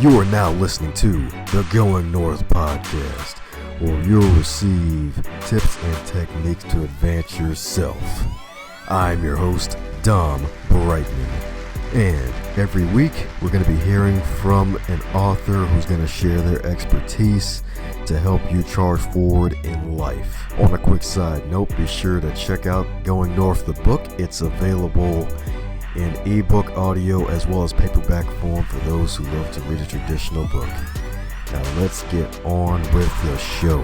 You are now listening to the Going North podcast, where you'll receive tips and techniques to advance yourself. I'm your host, Dom Brightman, and every week we're going to be hearing from an author who's going to share their expertise to help you charge forward in life. On a quick side note, be sure to check out Going North the book. It's available in ebook, audio, as well as paperback form for those who love to read a traditional book. Now let's get on with the show.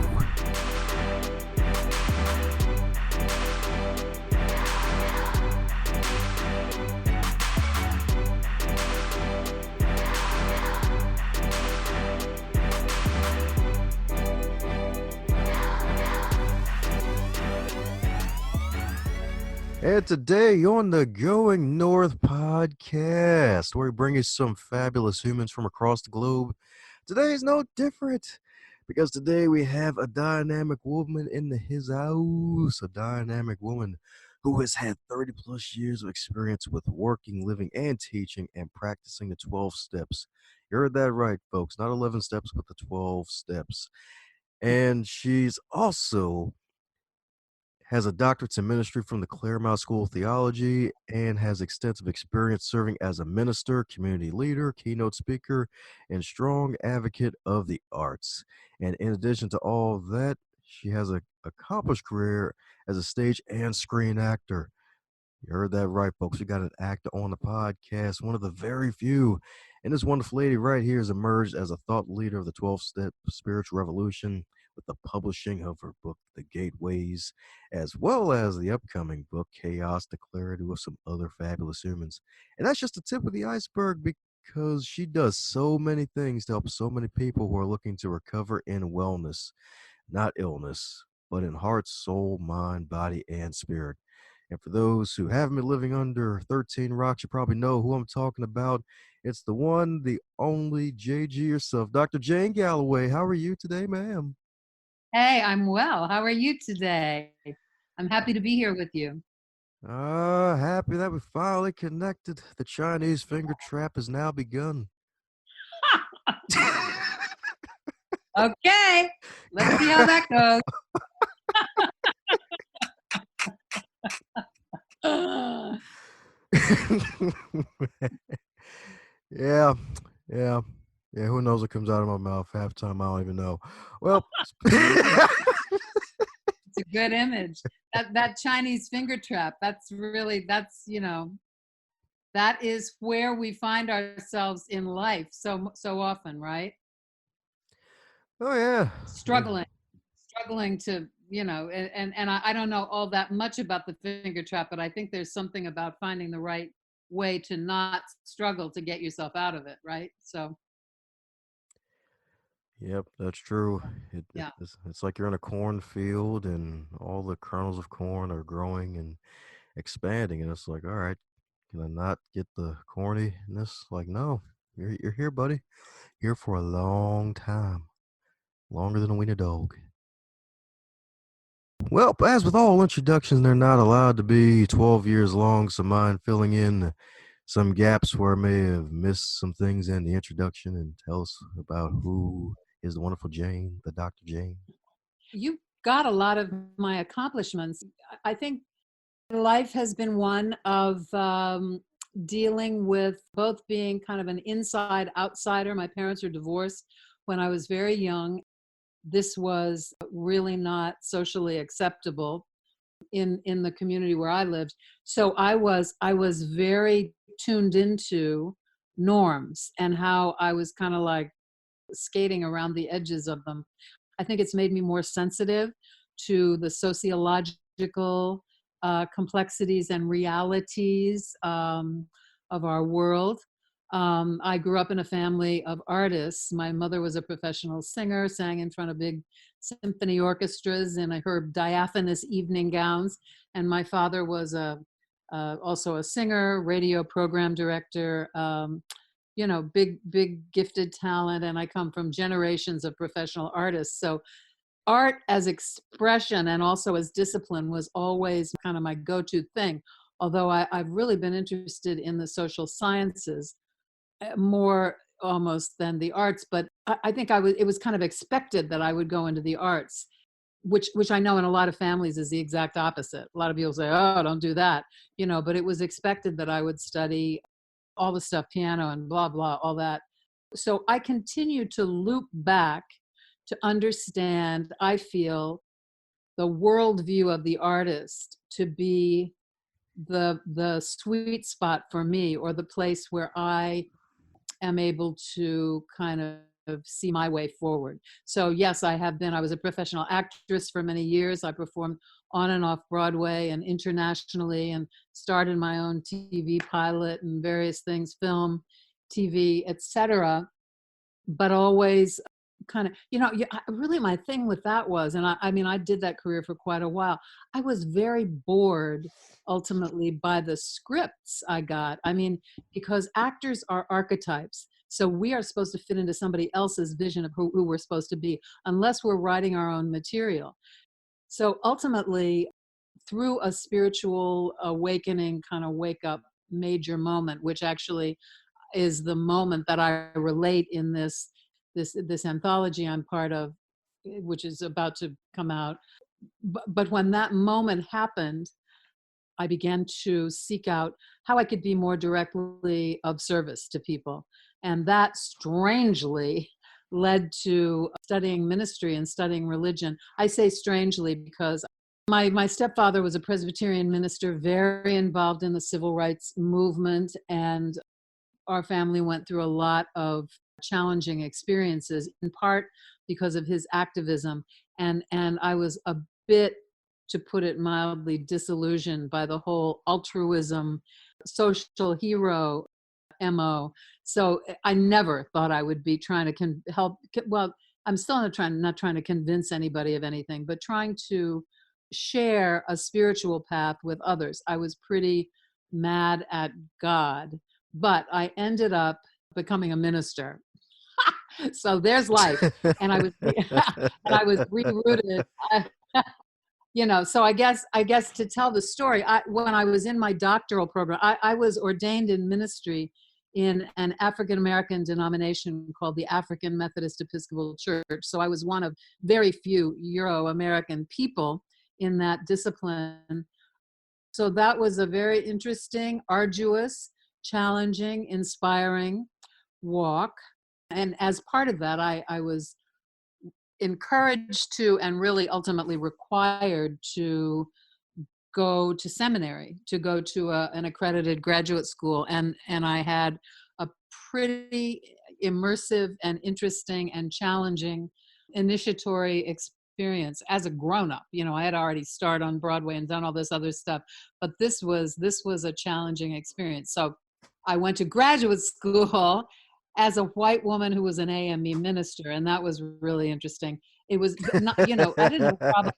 And today on the Going North podcast, where we bring you some fabulous humans from across the globe, today is no different because today we have a dynamic woman in his house, a dynamic woman who has had 30 plus years of experience with working, living, and teaching and practicing the 12 steps. You heard that right, folks. Not 11 steps, but the 12 steps. And she's also has a doctorate in ministry from the Claremont School of Theology, and has extensive experience serving as a minister, community leader, keynote speaker, and strong advocate of the arts. And in addition to all that, she has an accomplished career as a stage and screen actor. You heard that right, folks. We got an actor on the podcast, one of the very few. And this wonderful lady right here has emerged as a thought leader of the 12-step spiritual revolution with the publishing of her book, The Gateways, as well as the upcoming book, Chaos to Clarity, with some other fabulous humans. And that's just the tip of the iceberg, because she does so many things to help so many people who are looking to recover in wellness, not illness, but in heart, soul, mind, body, and spirit. And for those who haven't been living under 13 rocks, you probably know who I'm talking about. It's the one, the only JG yourself, Dr. Jane Galloway. How are you today, ma'am? Hey, I'm well. How are you today? I'm happy to be here with you. Happy that we finally connected. The Chinese finger trap has now begun. Okay, let's see how that goes. Yeah. Who knows what comes out of my mouth? Half the time I don't even know. Well, It's a good image. That Chinese finger trap. That is where we find ourselves in life so often, right? oh yeah. Struggling to, and I don't know all that much about the finger trap, but I think there's something about finding the right way to not struggle to get yourself out of it, right? So Yep, that's true. yeah. It's like you're in a cornfield and all the kernels of corn are growing and expanding, and it's like, all right, can I not get the corniness? Like, no, you're here, buddy. Here for a long time, longer than a wiener dog. Well, as with all introductions, they're not allowed to be 12 years long, so mind filling in some gaps where I may have missed some things in the introduction, and tell us about who is the wonderful Jane, the Dr. Jane. You got a lot of my accomplishments. I think life has been one of dealing with both being kind of an inside outsider. My parents were divorced when I was very young. This was really not socially acceptable in the community where I lived. So I was very tuned into norms and how I was kind of like skating around the edges of them. I think it's made me more sensitive to the sociological complexities and realities of our world. I grew up in a family of artists. My mother was a professional singer, sang in front of big symphony orchestras in her diaphanous evening gowns. And my father was also a singer, radio program director, big gifted talent. And I come from generations of professional artists. So art as expression and also as discipline was always kind of my go-to thing. Although I've really been interested in the social sciences more almost than the arts, but I think it was kind of expected that I would go into the arts, which I know in a lot of families is the exact opposite. A lot of people say, "Oh, don't do that," but it was expected that I would study all the stuff, piano and blah, blah, all that. So I continue to loop back to understand, I feel, the worldview of the artist to be the sweet spot for me, or the place where I am able to kind of see my way forward. So yes, I was a professional actress for many years. I performed on and off Broadway and internationally, and started my own TV pilot and various things, film, TV, etc. But always kind of, really my thing with that was, and I mean, I did that career for quite a while. I was very bored ultimately by the scripts I got. I mean, because actors are archetypes. So we are supposed to fit into somebody else's vision of who we're supposed to be, unless we're writing our own material. So ultimately, through a spiritual awakening, kind of wake up major moment, which actually is the moment that I relate in this anthology I'm part of, which is about to come out. But when that moment happened, I began to seek out how I could be more directly of service to people. And that strangely led to studying ministry and studying religion. I say strangely because my stepfather was a Presbyterian minister, very involved in the civil rights movement, and our family went through a lot of challenging experiences, in part because of his activism. And I was a bit, to put it mildly, disillusioned by the whole altruism, social hero MO. So I never thought I would be trying to help. Well, I'm still not trying to convince anybody of anything, but trying to share a spiritual path with others. I was pretty mad at God, but I ended up becoming a minister. So there's life. And I was and I was rerouted. So I guess to tell the story, when I was in my doctoral program, I was ordained in ministry in an African American denomination called the African Methodist Episcopal Church. So I was one of very few Euro American people in that discipline. So that was a very interesting, arduous, challenging, inspiring walk. And as part of that, I was encouraged to, and really ultimately required to, go to seminary, to go to an accredited graduate school. And I had a pretty immersive and interesting and challenging initiatory experience as a grown-up. I had already starred on Broadway and done all this other stuff, but this was a challenging experience. So I went to graduate school as a white woman who was an AME minister, and that was really interesting. It was not, I didn't have a problem.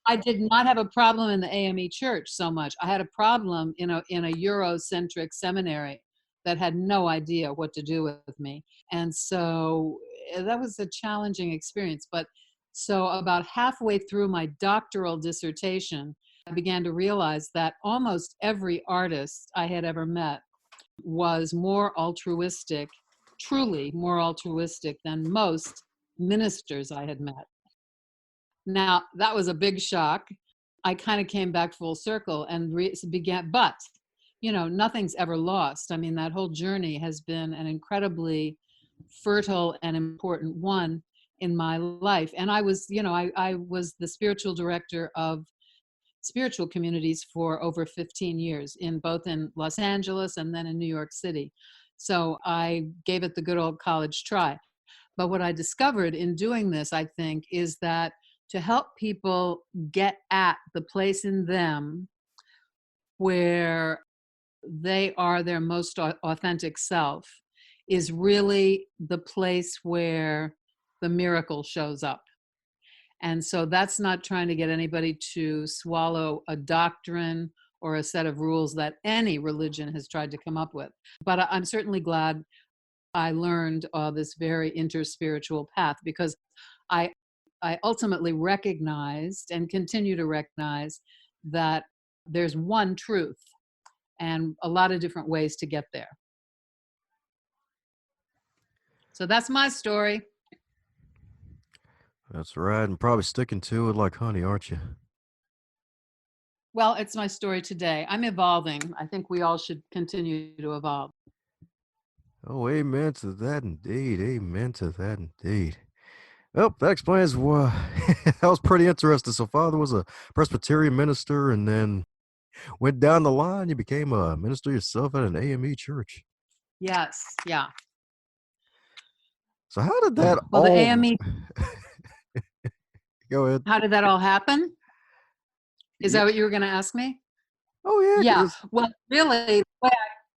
I did not have a problem in the AME church so much. I had a problem in a Eurocentric seminary that had no idea what to do with me. And so that was a challenging experience. But so about halfway through my doctoral dissertation, I began to realize that almost every artist I had ever met was more altruistic, truly more altruistic than most ministers I had met. Now, that was a big shock. I kind of came back full circle and began, but, nothing's ever lost. I mean, that whole journey has been an incredibly fertile and important one in my life. And I was, I was the spiritual director of spiritual communities for over 15 years, both in Los Angeles and then in New York City. So I gave it the good old college try. But what I discovered in doing this, I think, is that to help people get at the place in them where they are their most authentic self is really the place where the miracle shows up. And so that's not trying to get anybody to swallow a doctrine or a set of rules that any religion has tried to come up with. But I'm certainly glad I learned this very interspiritual path, because I ultimately recognized and continue to recognize that there's one truth and a lot of different ways to get there. So that's my story. That's right, and probably sticking to it like honey, aren't you? Well, it's my story today. I'm evolving. I think we all should continue to evolve. Oh, amen to that indeed. Amen to that indeed. Well, that explains why. That was pretty interesting. So, father was a Presbyterian minister, and then went down the line. You became a minister yourself at an AME church. Yes. Yeah. So, how did that Well, the all AME, go ahead? how did that all happen? Is Yeah. that what you were going to ask me? Oh, yeah, Yeah. because Well, really,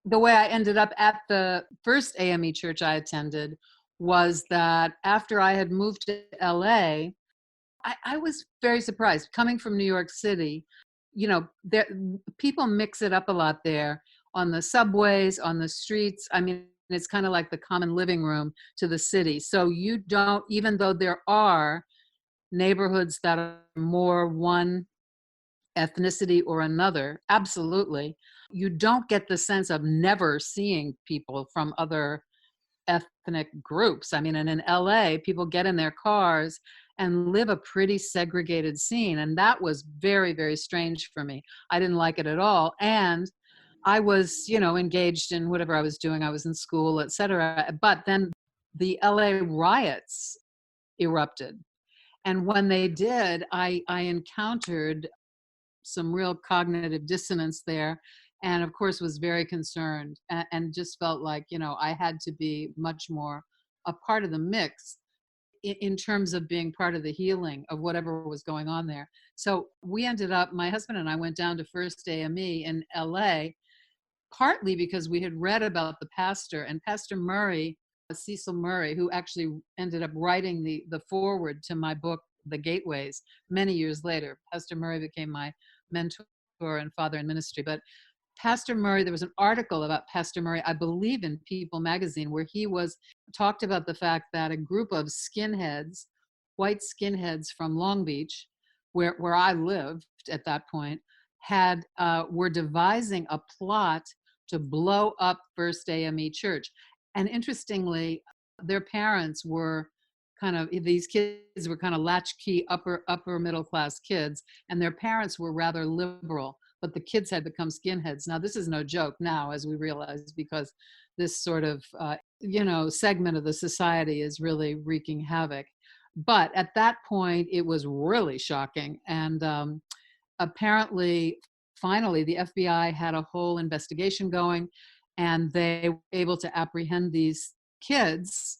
the way I ended up at the first AME church I attended was that after I had moved to LA, I was very surprised coming from New York City. You know, there, people mix it up a lot there on the subways, on the streets. I mean, it's kind of like the common living room to the city. So you don't, even though there are neighborhoods that are more one ethnicity or another, absolutely, you don't get the sense of never seeing people from other ethnic groups. I mean, and in LA, people get in their cars and live a pretty segregated scene. And that was very, very strange for me. I didn't like it at all. And I was, engaged in whatever I was doing. I was in school, et cetera. But then the LA riots erupted. And when they did, I encountered some real cognitive dissonance there, and of course was very concerned, and just felt like I had to be much more a part of the mix in terms of being part of the healing of whatever was going on there. So we ended up, my husband and I went down to First AME in LA, partly because we had read about the pastor, and Pastor Murray, Cecil Murray, who actually ended up writing the foreword to my book, The Gateways, many years later. Pastor Murray became my mentor and father in ministry. But Pastor Murray, there was an article about Pastor Murray, I believe in People magazine, where he was talked about the fact that a group of skinheads, white skinheads from Long Beach, where I lived at that point, had were devising a plot to blow up First AME Church. And interestingly, their parents were these kids were kind of latchkey upper middle class kids, and their parents were rather liberal, but the kids had become skinheads. Now this is no joke now, as we realize, because this sort of segment of the society is really wreaking havoc. But at that point it was really shocking, and apparently finally the FBI had a whole investigation going, and they were able to apprehend these kids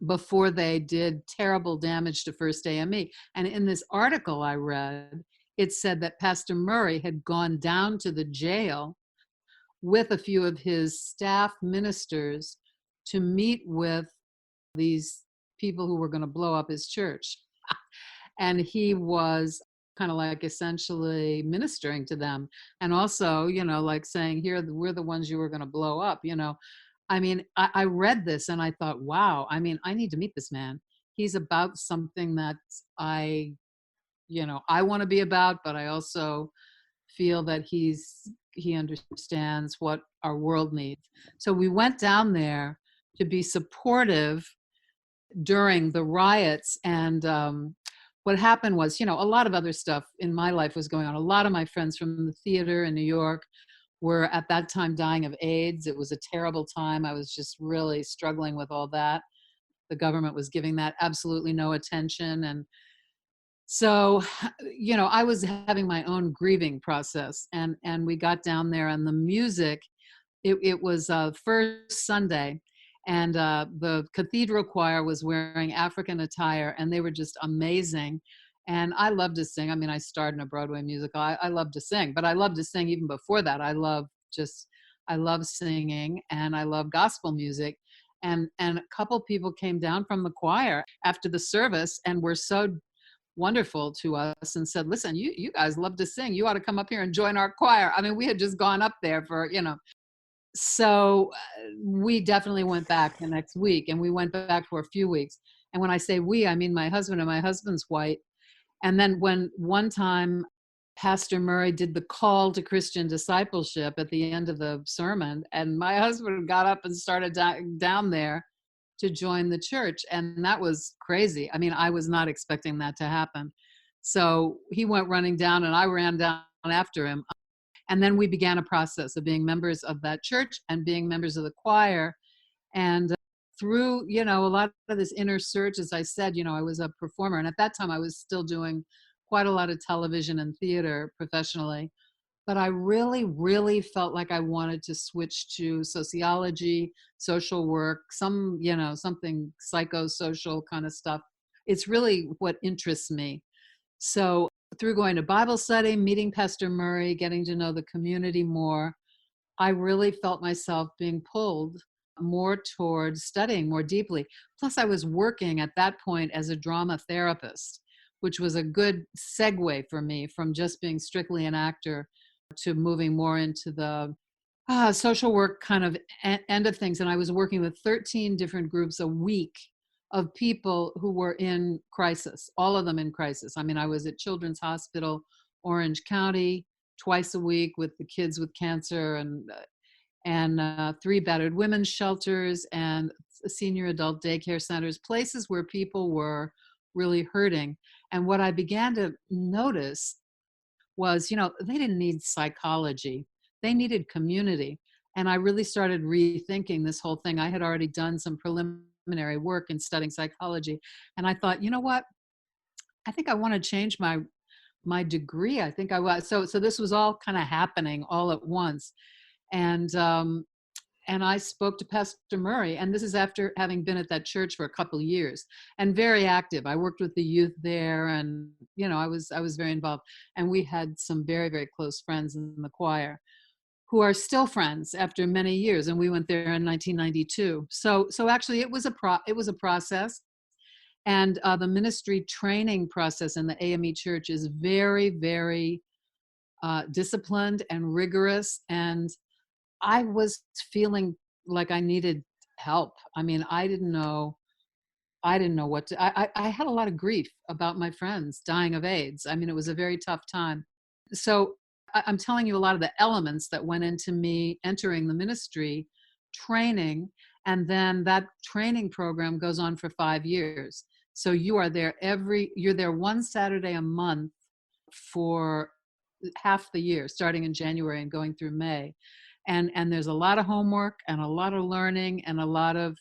before they did terrible damage to First AME. And in this article I read, it said that Pastor Murray had gone down to the jail with a few of his staff ministers to meet with these people who were going to blow up his church. And he was kind of like essentially ministering to them, and also like saying, here, we're the ones you were going to blow up. I mean, I read this and I thought, wow, I mean, I need to meet this man. He's about something that I want to be about, but I also feel that he understands what our world needs. So we went down there to be supportive during the riots. And what happened was, a lot of other stuff in my life was going on. A lot of my friends from the theater in New York were at that time dying of AIDS. It was a terrible time. I was just really struggling with all that. The government was giving that absolutely no attention. And so, I was having my own grieving process, and we got down there, and the music, it was first Sunday, and the cathedral choir was wearing African attire, and they were just amazing. And I love to sing. I mean, I starred in a Broadway musical. I love to sing, but I love to sing even before that. I love singing, and I love gospel music. And a couple people came down from the choir after the service and were so wonderful to us and said, listen, you guys love to sing. You ought to come up here and join our choir. I mean, we had just gone up there so we definitely went back the next week, and we went back for a few weeks. And when I say we, I mean my husband, and my husband's white. And then when one time Pastor Murray did the call to Christian discipleship at the end of the sermon, and my husband got up and started down there to join the church. And that was crazy. I mean, I was not expecting that to happen. So he went running down and I ran down after him. And then we began a process of being members of that church and being members of the choir. And through, a lot of this inner search, as I said, I was a performer. And at that time, I was still doing quite a lot of television and theater professionally. But I really, really felt like I wanted to switch to sociology, social work, something psychosocial kind of stuff. It's really what interests me. So through going to Bible study, meeting Pastor Murray, getting to know the community more, I really felt myself being pulled more towards studying more deeply. Plus, I was working at that point as a drama therapist, which was a good segue for me from just being strictly an actor to moving more into the social work kind of end of things. And I was working with 13 different groups a week of people who were in crisis, all of them in crisis. I mean, I was at Children's Hospital, Orange County, twice a week with the kids with cancer and 3 battered women's shelters and senior adult daycare centers, places where people were really hurting. And what I began to notice was, they didn't need psychology. They needed community. And I really started rethinking this whole thing. I had already done some preliminary work in studying psychology. And I thought, you know what? I think I want to change my degree. I think I was. So this was all kind of happening all at once. And I spoke to Pastor Murray, and this is after having been at that church for a couple of years and very active. I worked with the youth there, and I was very involved. And we had some very, very close friends in the choir who are still friends after many years. And we went there in 1992. So actually, it was a process. And the ministry training process in the AME church is very, very disciplined and rigorous. And I was feeling like I needed help. I mean, I didn't know what to, I had a lot of grief about my friends dying of AIDS. I mean, it was a very tough time. So I'm telling you a lot of the elements that went into me entering the ministry training. And then that training program goes on for 5 years. So you're there one Saturday a month for half the year, starting in January and going through May. And there's a lot of homework and a lot of learning and a lot of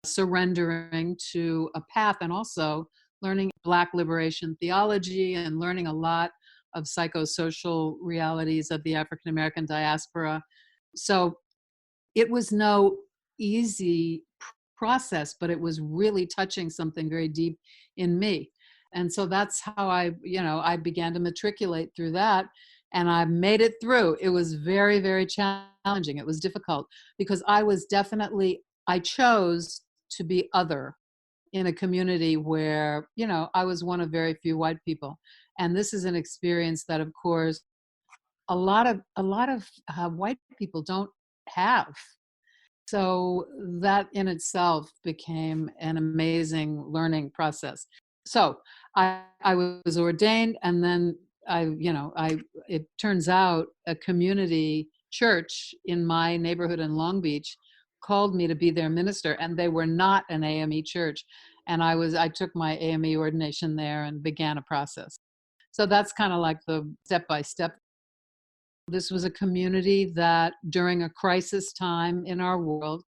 surrendering to a path, and also learning Black liberation theology and learning a lot of psychosocial realities of the African American diaspora. So it was no easy process, but it was really touching something very deep in me. And so that's how I began to matriculate through that. And I made it through. It was very, very challenging. It was difficult because I chose to be other in a community where, I was one of very few white people. And this is an experience that, of course, a lot of white people don't have. So that in itself became an amazing learning process. So I was ordained, and then it turns out a community church in my neighborhood in Long Beach called me to be their minister, and they were not an AME church. And I took my AME ordination there and began a process. So that's kind of like the step-by-step. This was a community that during a crisis time in our world,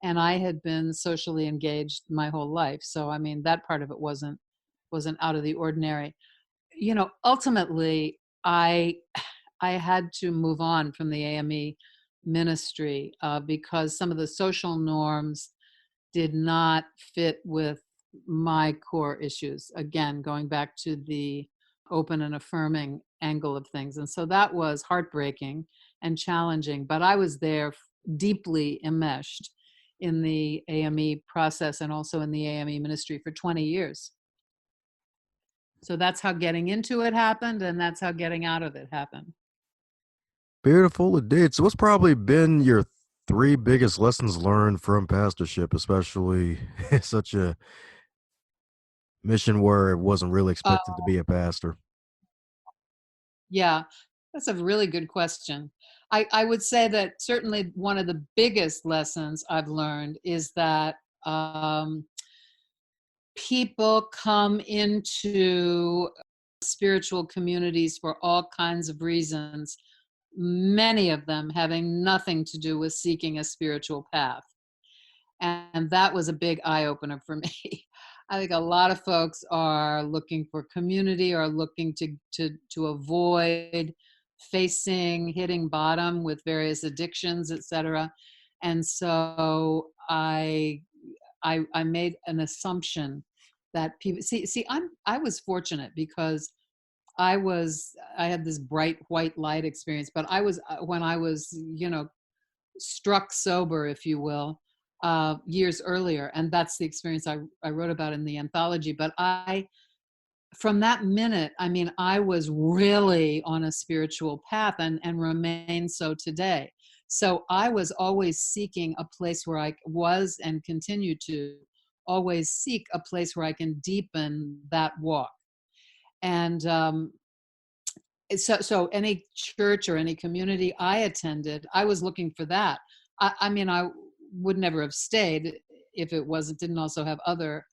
and I had been socially engaged my whole life. So, I mean, that part of it wasn't out of the ordinary. Ultimately, I had to move on from the AME ministry because some of the social norms did not fit with my core issues. Again, going back to the open and affirming angle of things. And so that was heartbreaking and challenging, but I was there deeply enmeshed in the AME process and also in the AME ministry for 20 years. So that's how getting into it happened, and that's how getting out of it happened. Beautiful indeed. So what's probably been your 3 biggest lessons learned from pastorship, especially such a mission where it wasn't really Uh, expected to be a pastor? yeah, that's a really good question. I would say that certainly one of the biggest lessons I've learned is that People come into spiritual communities for all kinds of reasons, many of them having nothing to do with seeking a spiritual path. And that was a big eye opener for me. I think a lot of folks are looking for community, or looking to avoid facing hitting bottom with various addictions, etc. And so I made an assumption that people see I was fortunate because I had this bright white light experience, but I was when I was, struck sober, if you will, years earlier, and that's the experience I wrote about in the anthology. But from that minute, I mean, I was really on a spiritual path, and remain so today. So I was always seeking a place where I was, and continue to always seek a place where I can deepen that walk. And so any church or any community I attended, I was looking for that. I mean, I would never have stayed if it didn't also have other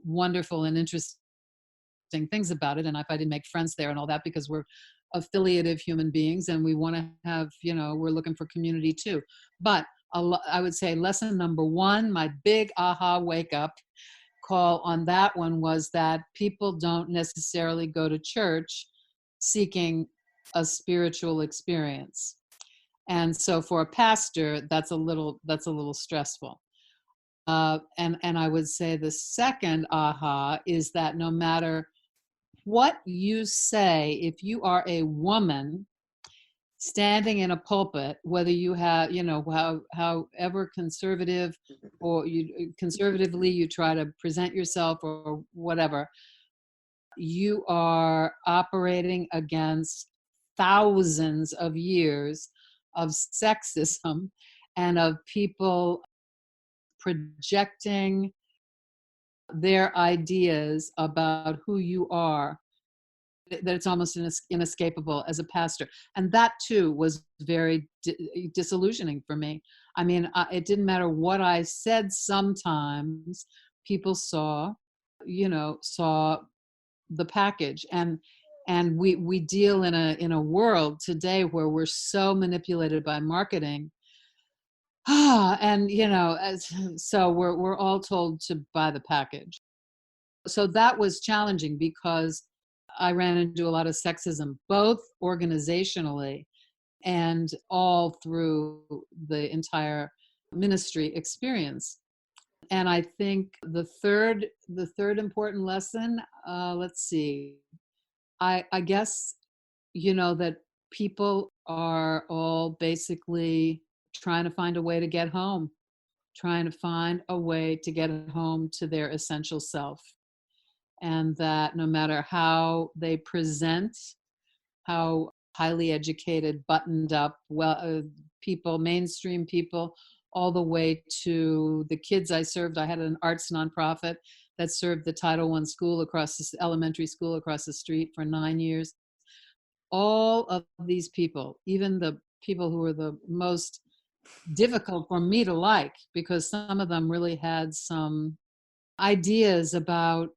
wonderful and interesting things about it, and if I didn't make friends there and all that, because we're affiliative human beings and we want to have, we're looking for community too. But I would say lesson number one, my big aha wake up call on that one, was that people don't necessarily go to church seeking a spiritual experience. And so for a pastor, that's a little stressful. And I would say the second aha is that no matter what you say, if you are a woman standing in a pulpit, whether you have, however conservative, or conservatively you try to present yourself or whatever, you are operating against thousands of years of sexism and of people projecting their ideas about who you are, that it's almost inescapable as a pastor. And that too was very disillusioning for me. I mean, it didn't matter what I said. Sometimes people saw the package. And we deal in a world today where we're so manipulated by marketing. And so we're all told to buy the package. So that was challenging because I ran into a lot of sexism, both organizationally and all through the entire ministry experience. And I think the third important lesson, let's see, I guess, that people are all basically trying to find a way to get home, trying to find a way to get home to their essential self. And that no matter how they present, how highly educated, buttoned up, people, mainstream people, all the way to the kids I served. I had an arts nonprofit that served the Title I school elementary school across the street for 9 years. All of these people, even the people who were the most difficult for me to like, because some of them really had some ideas about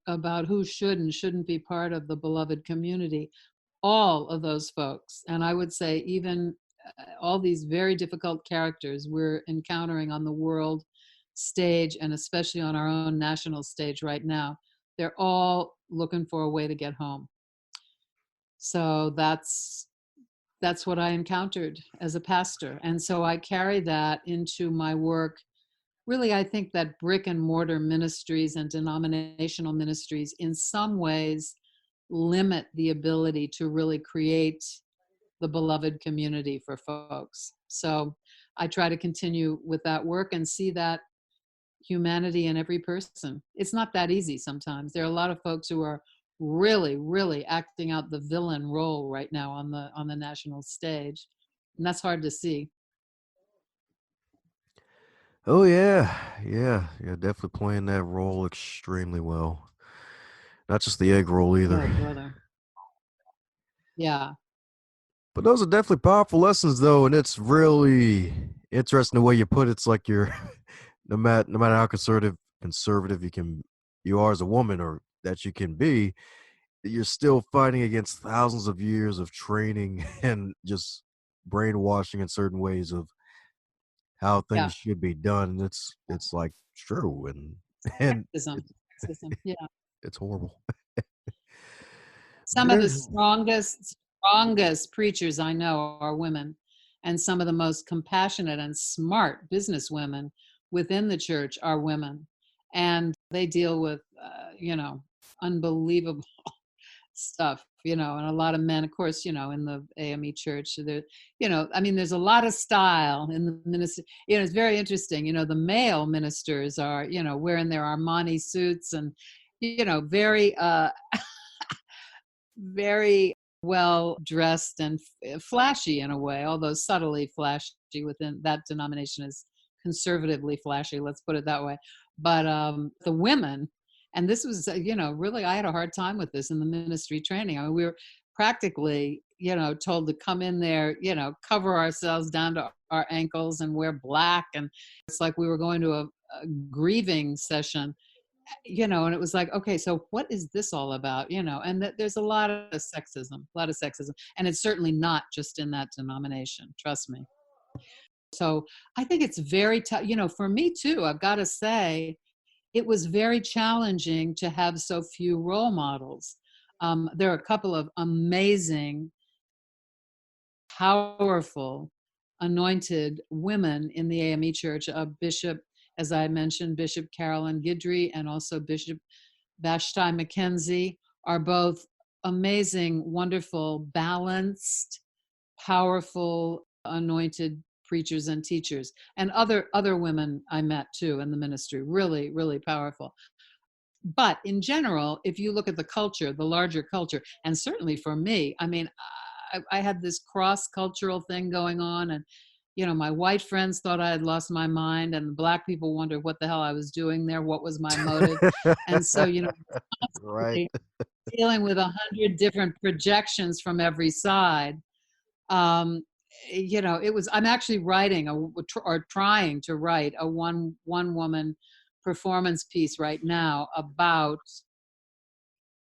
who should and shouldn't be part of the beloved community, all of those folks, and I would say even all these very difficult characters we're encountering on the world stage, and especially on our own national stage right now, they're all looking for a way to get home. So that's what I encountered as a pastor. And so I carry that into my work. Really, I think that brick and mortar ministries and denominational ministries in some ways limit the ability to really create the beloved community for folks. So I try to continue with that work and see that humanity in every person. It's not that easy sometimes. There are a lot of folks who are really, really acting out the villain role right now on the national stage. And that's hard to see. Oh yeah, yeah, definitely playing that role extremely well. Not just the egg roll either. Oh, brother. Yeah. But those are definitely powerful lessons, though, and it's really interesting the way you put it. It's like you're no matter how conservative conservative you are as a woman or that you can be, you're still fighting against thousands of years of training and just brainwashing in certain ways of how Yeah. things should be done. And it's like true and Sexism. it's Sexism. Yeah. it's horrible. Some of the There strongest preachers I know are women, and some of the most compassionate and smart business women within the church are women, and they deal with, unbelievable stuff, and a lot of men, of course, in the AME church, there, I mean, there's a lot of style in the ministry. It's very interesting. The male ministers are, wearing their Armani suits and, very, very well dressed and flashy in a way, although subtly flashy within that denomination is conservatively flashy, let's put it that way. But the women, and this was, really, I had a hard time with this in the ministry training. I mean, we were practically, told to come in there, cover ourselves down to our ankles and wear black. And it's like we were going to a grieving session, and it was like, okay, so what is this all about? And that there's a lot of sexism, and it's certainly not just in that denomination, trust me. So I think it's very tough, for me too, I've got to say, it was very challenging to have so few role models. There are a couple of amazing, powerful, anointed women in the AME church, Bishop, as I mentioned, Bishop Carolyn Guidry and also Bishop Vashti McKenzie are both amazing, wonderful, balanced, powerful, anointed preachers and teachers. And other women I met too in the ministry, really, really powerful. But in general, if you look at the culture, the larger culture, and certainly for me, I mean, I had this cross-cultural thing going on, and my white friends thought I had lost my mind, and the black people wondered what the hell I was doing there, what was my motive. And so, right. constantly dealing with 100 different projections from every side. Um, it was. I'm actually writing or trying to write a one woman performance piece right now about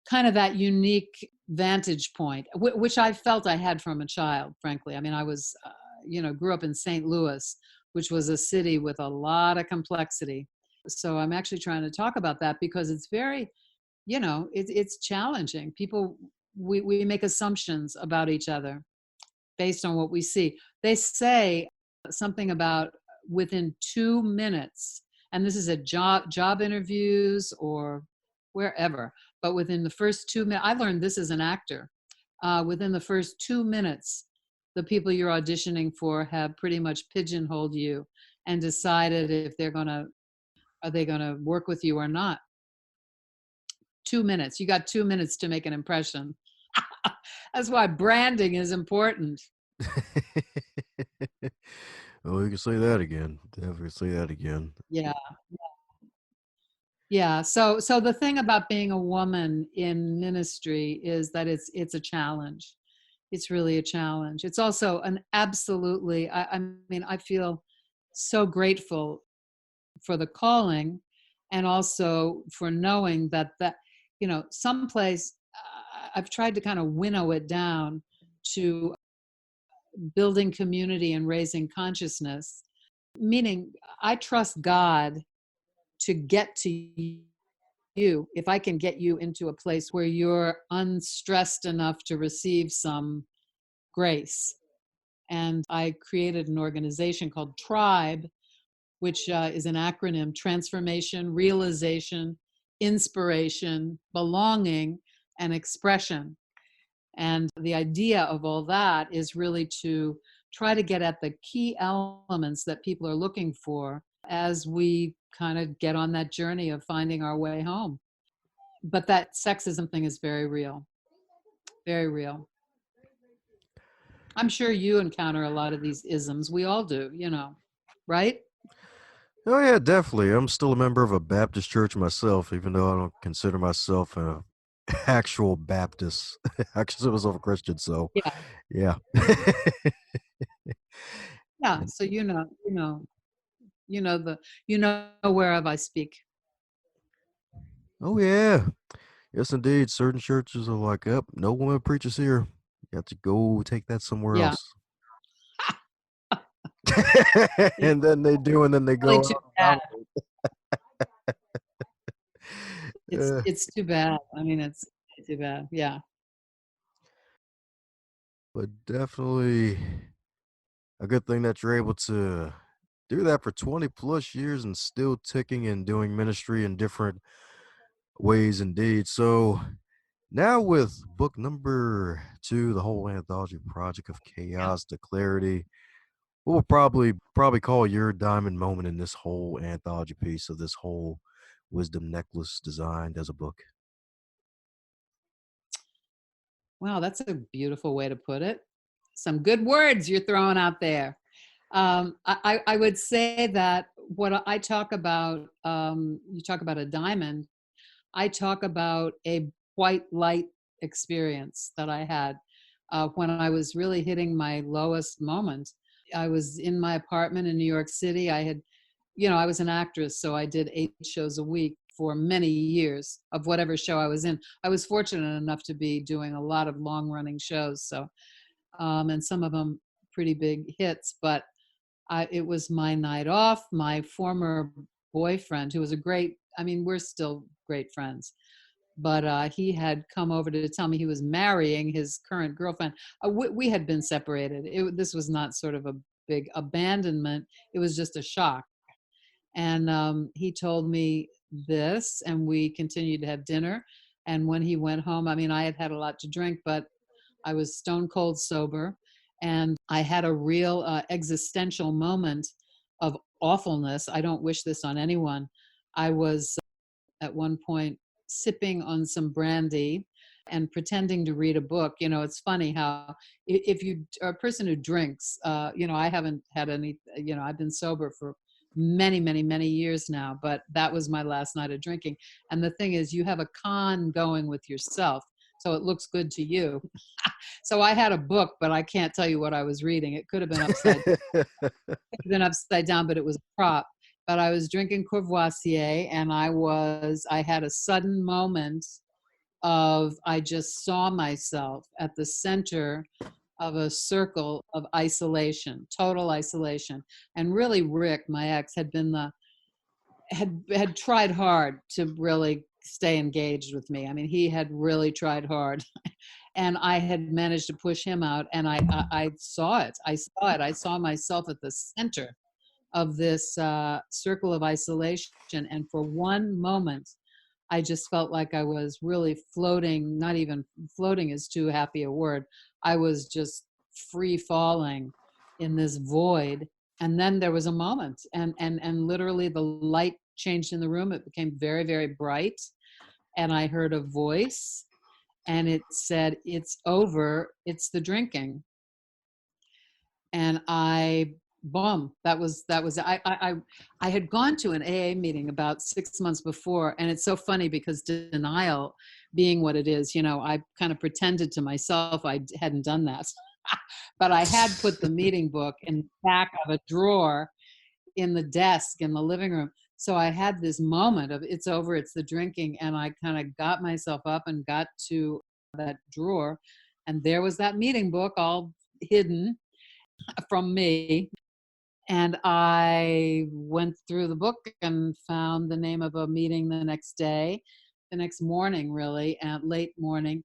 kind of that unique vantage point, which I felt I had from a child, frankly. I mean, I was, grew up in St. Louis, which was a city with a lot of complexity. So I'm actually trying to talk about that because it's very, it's challenging. People, we make assumptions about each other based on what we see. They say something about within 2 minutes, and this is at job interviews or wherever, but within the first 2 minutes, I learned this as an actor. Within the first 2 minutes, the people you're auditioning for have pretty much pigeonholed you and decided if are they gonna work with you or not. 2 minutes. You got 2 minutes to make an impression. That's why branding is important. Oh, you can say that again. Definitely say that again. Yeah. Yeah. So the thing about being a woman in ministry is that it's a challenge. It's really a challenge. It's also an absolutely, I mean, I feel so grateful for the calling and also for knowing that, someplace I've tried to kind of winnow it down to building community and raising consciousness, meaning I trust God to get to you. If I can get you into a place where you're unstressed enough to receive some grace. And I created an organization called Tribe, which is an acronym: transformation, realization, inspiration, belonging, and expression. And the idea of all that is really to try to get at the key elements that people are looking for as we kind of get on that journey of finding our way home. But that sexism thing is very real, very real. I'm sure you encounter a lot of these isms. We all do, right? Oh yeah, definitely. I'm still a member of a Baptist church myself, even though I don't consider myself an actual Baptist. I consider myself a Christian, so Yeah, yeah. yeah. And So you know whereof I speak. Oh, yeah. Yes, indeed. Certain churches are like, "Up, no woman preaches here. You have to go take that somewhere Yeah. else." It's And then they do, and then they really go too out and bad. dominate. Uh, It's too bad. I mean, it's too bad. Yeah. but definitely a good thing that you're able to do that for 20 plus years and still ticking and doing ministry in different ways indeed. So now with book number 2, the whole anthology project of Yeah. chaos to clarity, what will probably call your diamond moment in this whole anthology piece of this whole wisdom necklace designed as a book? Wow, that's a beautiful way to put it. Some good words you're throwing out there. I would say that what I talk about, you talk about a diamond. I talk about a white light experience that I had when I was really hitting my lowest moment. I was in my apartment in New York City. I was an actress, so I did 8 shows a week for many years of whatever show I was in. I was fortunate enough to be doing a lot of long running shows, so and some of them pretty big hits. But it was my night off. My former boyfriend, who was a great, I mean, we're still great friends, but he had come over to tell me he was marrying his current girlfriend. We had been separated. This was not sort of a big abandonment. It was just a shock. And he told me this, and we continued to have dinner. And when he went home, I mean, I had had a lot to drink, but I was stone cold sober. And I had a real existential moment of awfulness. I don't wish this on anyone. I was at one point sipping on some brandy and pretending to read a book. It's funny how if you are a person who drinks, I haven't had any, I've been sober for many, many, many years now, but that was my last night of drinking. And the thing is, you have a con going with yourself. So it looks good to you. So I had a book, but I can't tell you what I was reading. It could have been upside down, but it was a prop. But I was drinking Courvoisier, and I had a sudden moment of I just saw myself at the center of a circle of isolation, total isolation. And really, Rick, my ex, had tried hard to really stay engaged with me. I mean, he had really tried hard, and I had managed to push him out. And I saw it. I saw it. I saw myself at the center of this circle of isolation. And for one moment, I just felt like I was really floating. Not even floating is too happy a word. I was just free falling in this void. And then there was a moment, and literally the light changed in the room. It became very, very bright, and I heard a voice, and it said, "It's over. It's the drinking." And I boom, that was I had gone to an AA meeting about 6 months before. And it's so funny because denial being what it is, I kind of pretended to myself I hadn't done that. But I had put the meeting book in the back of a drawer in the desk in the living room. So I had this moment of it's over, it's the drinking. And I kind of got myself up and got to that drawer, and there was that meeting book all hidden from me. And I went through the book and found the name of a meeting the next day, the next morning, really, at late morning.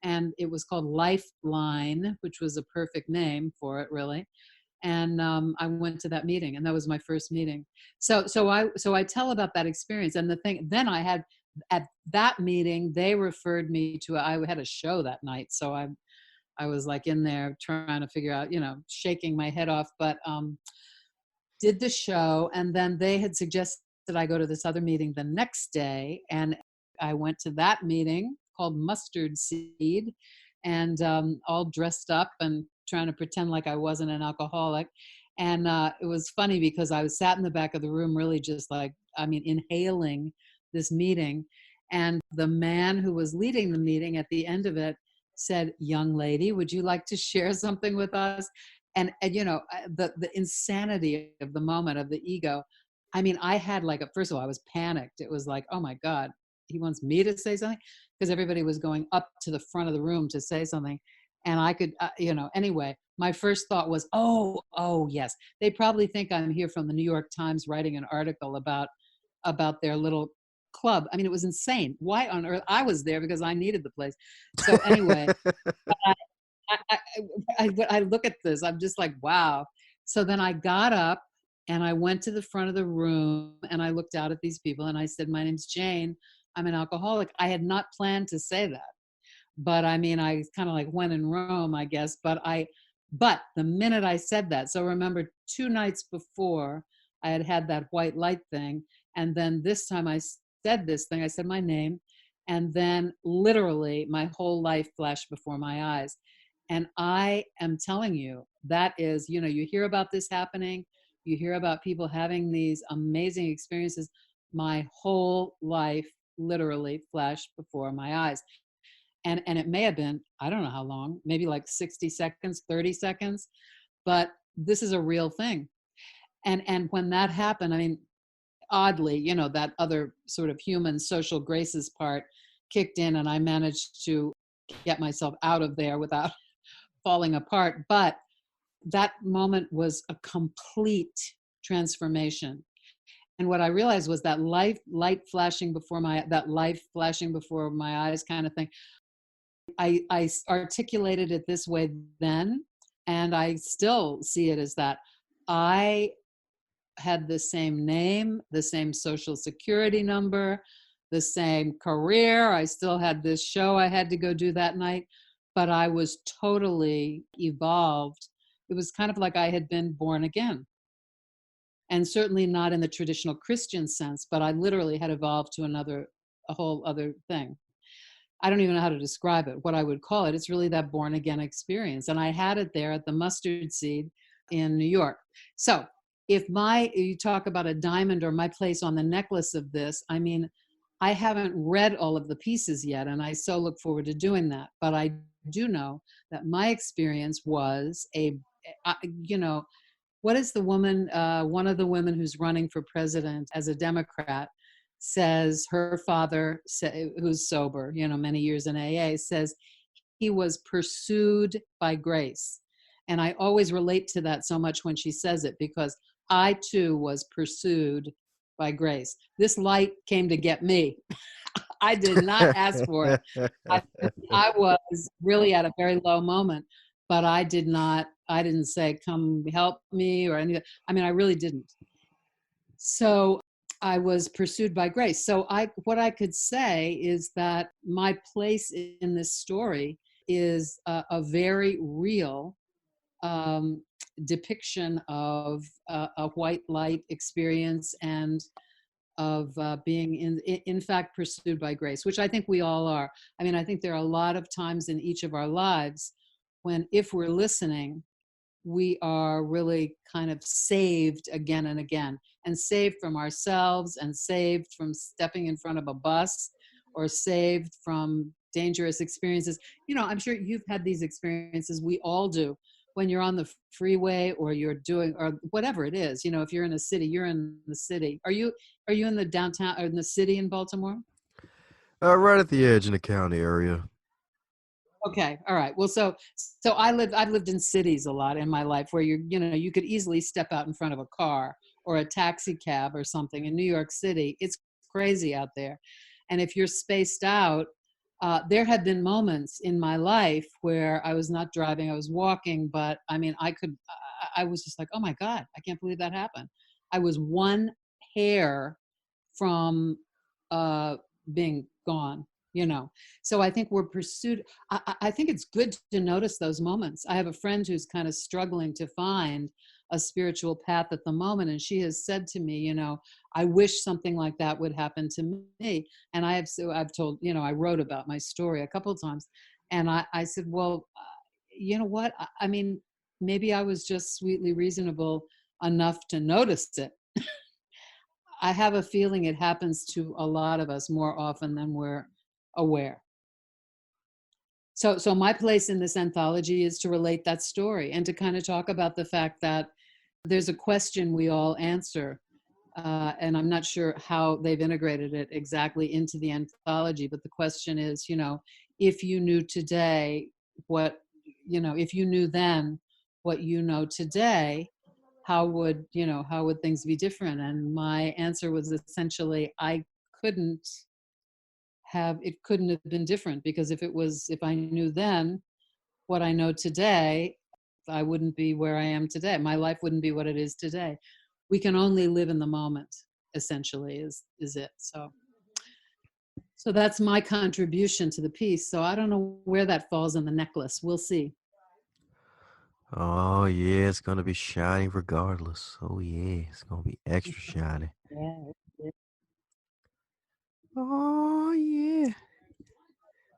And it was called Lifeline, which was a perfect name for it, really. And I went to that meeting, and that was my first meeting. So I tell about that experience. And the thing, then I had at that meeting, they referred me to. I had a show that night, so I was like in there trying to figure out, shaking my head off. But did the show, and then they had suggested I go to this other meeting the next day. And I went to that meeting called Mustard Seed, and all dressed up and trying to pretend like I wasn't an alcoholic. And it was funny because I was sat in the back of the room, really just like, I mean, inhaling this meeting. And the man who was leading the meeting at the end of it said, "Young lady, would you like to share something with us?" And the insanity of the moment, of the ego. I mean, I had like first of all, I was panicked. It was like, oh my God, he wants me to say something, because everybody was going up to the front of the room to say something. And I could, anyway, my first thought was, oh, yes. They probably think I'm here from the New York Times writing an article about their little club. I mean, it was insane. Why on earth? I was there because I needed the place. So anyway, I, I, I look at this, I'm just like, wow. So then I got up and I went to the front of the room and I looked out at these people and I said, my name's Jane. I'm an alcoholic. I had not planned to say that. But I mean, I kind of like when in Rome, I guess. But the minute I said that, so remember 2 nights before I had that white light thing. And then this time I said this thing, I said my name. And then literally my whole life flashed before my eyes. And I am telling you, that is, you hear about this happening, you hear about people having these amazing experiences. My whole life literally flashed before my eyes. And it may have been, I don't know how long, maybe like 60 seconds, 30 seconds, but this is a real thing. And when that happened, I mean, oddly, that other sort of human social graces part kicked in and I managed to get myself out of there without falling apart. But that moment was a complete transformation. And what I realized was that life flashing before my eyes kind of thing. I articulated it this way then, and I still see it as that. I had the same name, the same social security number, the same career. I still had this show I had to go do that night, but I was totally evolved. It was kind of like I had been born again. And certainly not in the traditional Christian sense, but I literally had evolved to a whole other thing. I don't even know how to describe it, what I would call it. It's really that born again experience. And I had it there at the Mustard Seed in New York. So if you talk about a diamond or my place on the necklace of this, I mean, I haven't read all of the pieces yet, and I so look forward to doing that. But I do know that my experience was what is the woman, one of the women who's running for president as a Democrat, says her father, who's sober, many years in AA, says he was pursued by grace. And I always relate to that so much when she says it, because I too was pursued by grace. This light came to get me. I did not ask for it. I was really at a very low moment, but I didn't say, come help me or anything. I mean, I really didn't. So I was pursued by grace. So what I could say is that my place in this story is a very real depiction of a white light experience and of being in fact pursued by grace, which I think we all are. I mean, I think there are a lot of times in each of our lives when, if we're listening, we are really kind of saved again and again, and saved from ourselves, and saved from stepping in front of a bus, or saved from dangerous experiences. I'm sure you've had these experiences. We all do. When you're on the freeway or you're doing, or whatever it is, if you're in a city, you're in the city. Are you in the downtown or in the city in Baltimore? Right at the edge in the county area. Okay. All right. Well, so I've lived in cities a lot in my life where you could easily step out in front of a car or a taxi cab or something. In New York City, it's crazy out there. And if you're spaced out, there have been moments in my life where I was not driving, I was walking, but I mean, I was just like, oh my God, I can't believe that happened. I was one hair from being gone. So I think we're pursued. I think it's good to notice those moments. I have a friend who's kind of struggling to find a spiritual path at the moment, and she has said to me, I wish something like that would happen to me. And I've told, I wrote about my story a couple of times, and I said, well, you know what? I mean, maybe I was just sweetly reasonable enough to notice it. I have a feeling it happens to a lot of us more often than we're aware. So my place in this anthology is to relate that story and to kind of talk about the fact that there's a question we all answer And I'm not sure how they've integrated it exactly into the anthology, but the question is, if you knew today what, if you knew then what you know today, how would things be different? And my answer was essentially, couldn't it couldn't have been different, because if I knew then what I know today, I wouldn't be where I am today. My life wouldn't be what it is today. We can only live in the moment, essentially, is it. So that's my contribution to the piece. So I don't know where that falls in the necklace. We'll see. Oh yeah, it's gonna be shiny regardless. Oh yeah, it's gonna be extra shiny. Yeah. Oh yeah.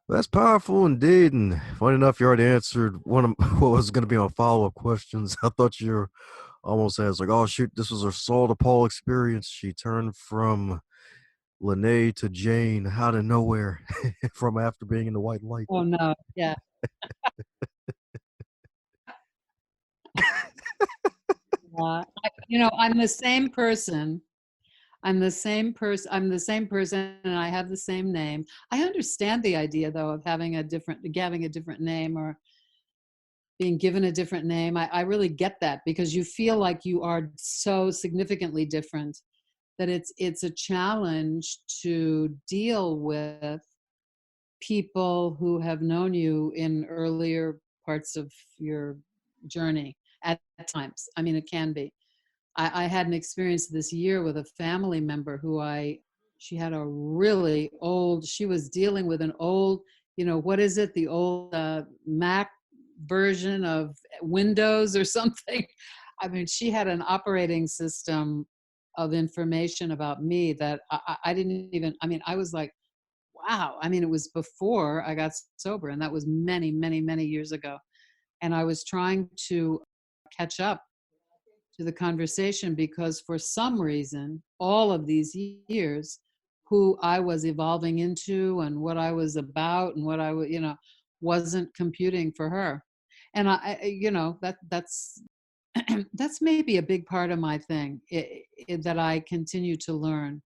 Well, that's powerful indeed. And funny enough, you already answered one of what was going to be my follow up questions. I thought you were almost as like, oh shoot, this was her Saul to Paul experience. She turned from Lene to Jane out of nowhere from after being in the white light. Oh no. Yeah. I'm the same person. I'm the same person, and I have the same name. I understand the idea, though, of having a different name, or being given a different name. I really get that, because you feel like you are so significantly different that it's a challenge to deal with people who have known you in earlier parts of your journey at times. I mean, it can be. I had an experience this year with a family member she had a really old, she was dealing with an old, what is it? The old Mac version of Windows or something. I mean, she had an operating system of information about me that I didn't even, I mean, I was like, wow. I mean, it was before I got sober, and that was many, many, many years ago. And I was trying to catch up to the conversation, because for some reason, all of these years, who I was evolving into and what I was about and what I was, wasn't computing for her. And that's that's maybe a big part of my thing, that I continue to learn,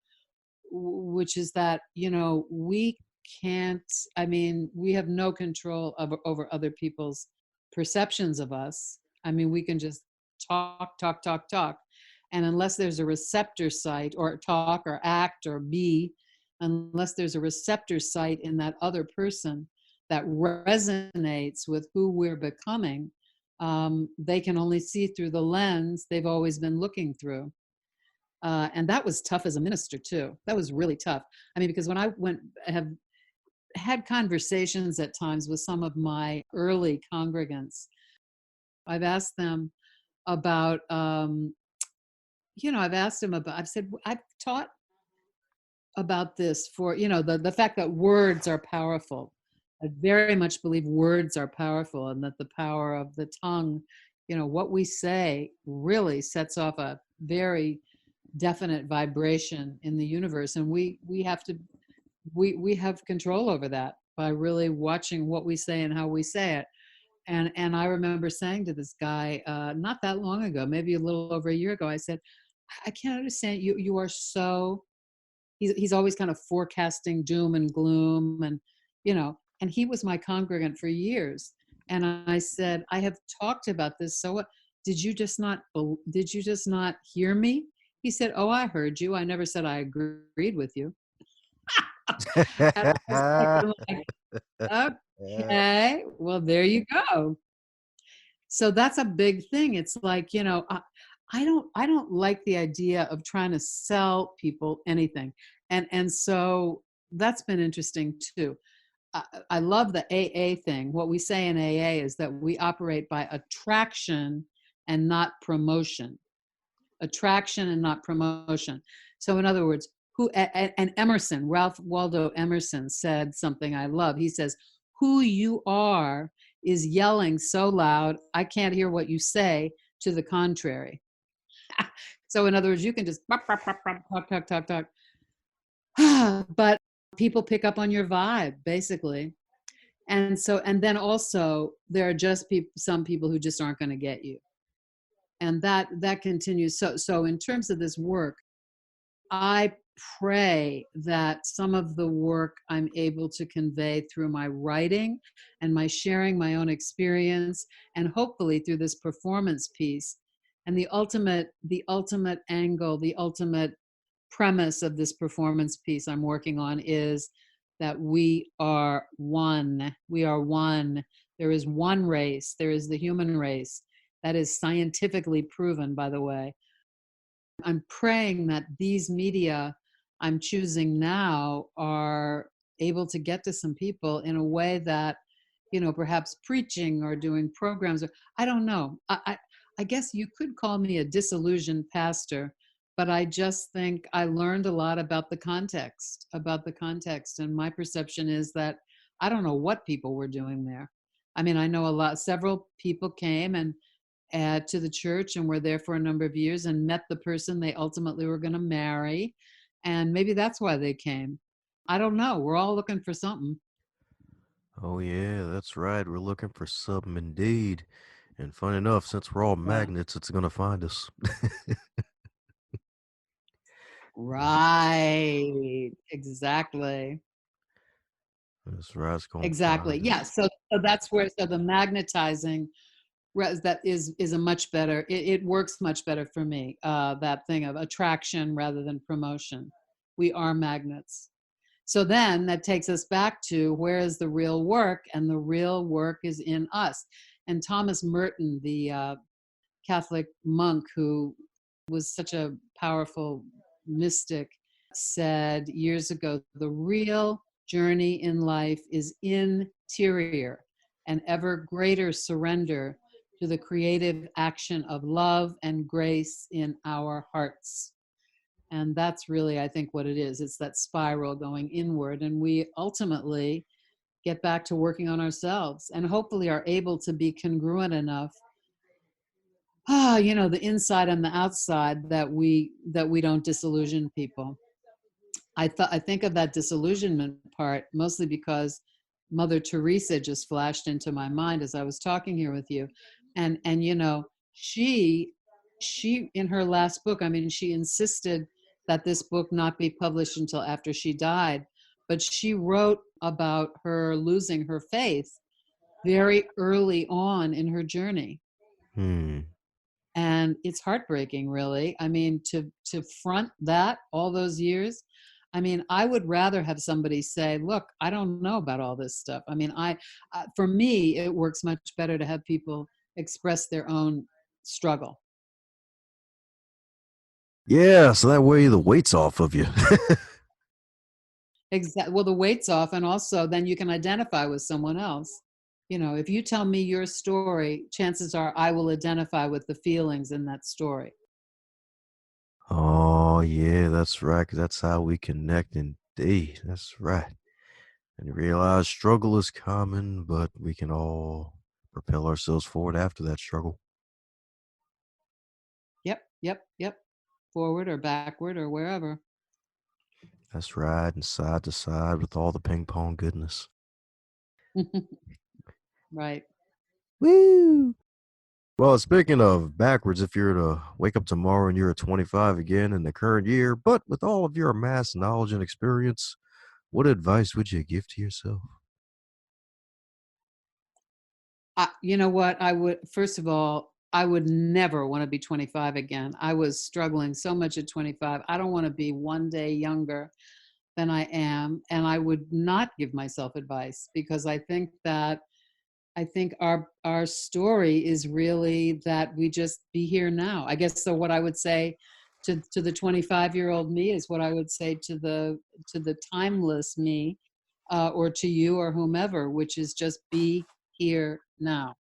which is that, we can't, I mean, we have no control over other people's perceptions of us. I mean, we can just talk, talk, talk, talk. And unless there's a receptor site, or talk or act or be, unless there's a receptor site in that other person that resonates with who we're becoming, they can only see through the lens they've always been looking through. And that was tough as a minister too. That was really tough. I mean, because when have had conversations at times with some of my early congregants, I've asked them about, I've said, I've taught about this for, the fact that words are powerful. I very much believe words are powerful, and that the power of the tongue, what we say really sets off a very definite vibration in the universe. And we have to, we have control over that by really watching what we say and how we say it. And I remember saying to this guy, not that long ago, maybe a little over a year ago, I said, I can't understand you. You are so, he's always kind of forecasting doom and gloom, and he was my congregant for years. And I said, I have talked about this. So what, did you just not hear me? He said, oh, I heard you. I never said I agreed with you. And I was like, okay, well, there you go. So that's a big thing. It's like, I don't like the idea of trying to sell people anything. And so that's been interesting too. I love the AA thing. What we say in AA is that we operate by attraction and not promotion. Attraction and not promotion. So in other words, and Emerson, Ralph Waldo Emerson, said something I love. He says, who you are is yelling so loud, I can't hear what you say to the contrary. So in other words, you can just talk, talk, talk, talk. But people pick up on your vibe, basically. And then also there are just some people who just aren't going to get you. And that continues. So in terms of this work, I pray that some of the work I'm able to convey through my writing and my sharing my own experience, and hopefully through this performance piece, and the ultimate angle, the ultimate premise of this performance piece I'm working on is that we are one. We are one. There is one race. There is the human race. That is scientifically proven, by the way. I'm praying that these media I'm choosing now are able to get to some people in a way that, perhaps preaching or doing programs, or I don't know. I guess you could call me a disillusioned pastor, but I just think I learned a lot about the context. And my perception is that I don't know what people were doing there. I mean, I know several people came and to the church and were there for a number of years and met the person they ultimately were going to marry. And maybe that's why they came. I don't know. We're all looking for something. Oh, yeah, that's right. We're looking for something indeed. And fun enough, since we're all Yeah. magnets, it's going to find us. Right. Exactly. That's right. It's going to Exactly. find Yeah. us. So that's where, so the magnetizing, that is a much better, it works much better for me, that thing of attraction rather than promotion. We are magnets. So then that takes us back to where is the real work, and the real work is in us. And Thomas Merton, the Catholic monk who was such a powerful mystic, said years ago, the real journey in life is interior, an ever greater surrender to the creative action of love and grace in our hearts. And that's really, I think, what it is. It's that spiral going inward. And we ultimately get back to working on ourselves and hopefully are able to be congruent enough, the inside and the outside, that we don't disillusion people. I think of that disillusionment part mostly because Mother Teresa just flashed into my mind as I was talking here with you. And she in her last book, I mean, she insisted that this book not be published until after she died, but she wrote about her losing her faith very early on in her journey. Hmm. And it's heartbreaking, really. I mean, to front that all those years. I mean, I would rather have somebody say, look, I don't know about all this stuff. I mean, for me, it works much better to have people express their own struggle. Yeah, so that way the weight's off of you. Exactly. Well, the weight's off, and also then you can identify with someone else. If you tell me your story, chances are I will identify with the feelings in that story. Oh, yeah, that's right. 'Cause that's how we connect indeed. That's right. And you realize struggle is common, but we can all propel ourselves forward after that struggle. Yep, yep, yep. Forward or backward or wherever. That's right. And side to side with all the ping pong goodness. Right. Woo! Well, speaking of backwards, if you're to wake up tomorrow and you're at 25 again in the current year, but with all of your amassed knowledge and experience, what advice would you give to yourself? You know what? I would, first of all, I would never want to be 25 again. I was struggling so much at 25. I don't want to be one day younger than I am. And I would not give myself advice because I think our story is really that we just be here now. I guess so. What I would say to the 25-year-old me is what I would say to the timeless me, or to you or whomever, which is just be here now.